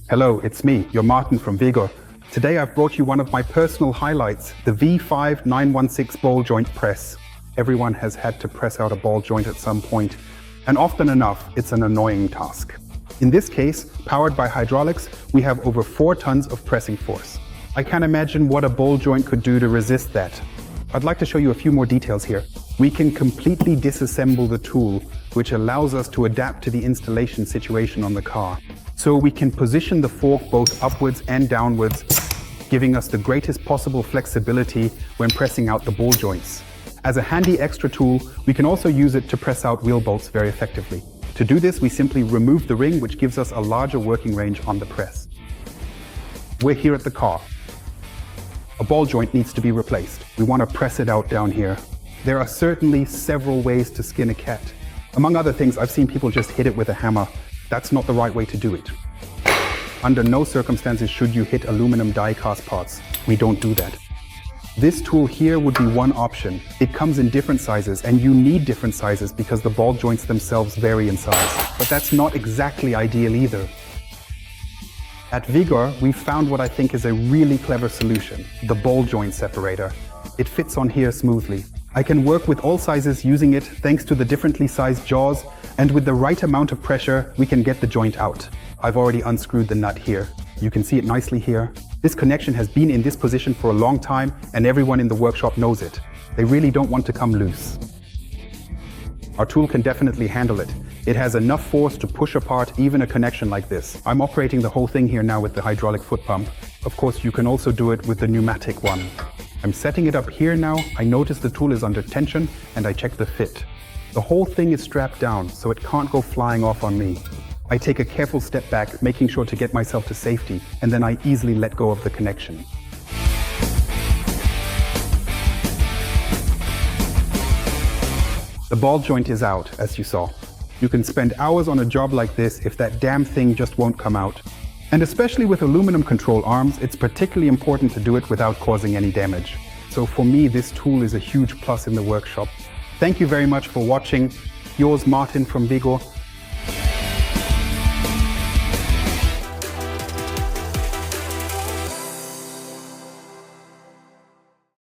Hello, it's me, your Martin from Vigor. Today I've brought you one of my personal highlights, the V5916 ball joint press. Everyone has had to press out a ball joint at some point, and often enough, it's an annoying task. In this case, powered by hydraulics, we have over 4 tons of pressing force. I can't imagine what a ball joint could do to resist that. I'd like to show you a few more details here. We can completely disassemble the tool, which allows us to adapt to the installation situation on the car. So we can position the fork both upwards and downwards, giving us the greatest possible flexibility when pressing out the ball joints. As a handy extra tool, we can also use it to press out wheel bolts very effectively. To do this, we simply remove the ring, which gives us a larger working range on the press. We're here at the car. A ball joint needs to be replaced. We want to press it out down here. There are certainly several ways to skin a cat. Among other things, I've seen people just hit it with a hammer. That's not the right way to do it. Under no circumstances should you hit aluminum die-cast parts. We don't do that. This tool here would be one option. It comes in different sizes, and you need different sizes because the ball joints themselves vary in size. But that's not exactly ideal either. At Vigor, we've found what I think is a really clever solution, the ball joint separator. It fits on here smoothly. I can work with all sizes using it thanks to the differently sized jaws, and with the right amount of pressure, we can get the joint out. I've already unscrewed the nut here. You can see it nicely here. This connection has been in this position for a long time, and everyone in the workshop knows it. They really don't want to come loose. Our tool can definitely handle it. It has enough force to push apart even a connection like this. I'm operating the whole thing here now with the hydraulic foot pump. Of course, you can also do it with the pneumatic one. I'm setting it up here now. I notice the tool is under tension, and I check the fit. The whole thing is strapped down, so it can't go flying off on me. I take a careful step back, making sure to get myself to safety, and then I easily let go of the connection. The ball joint is out, as you saw. You can spend hours on a job like this if that damn thing just won't come out. And especially with aluminum control arms, it's particularly important to do it without causing any damage. So for me, this tool is a huge plus in the workshop. Thank you very much for watching. Yours, Martin from Vigor.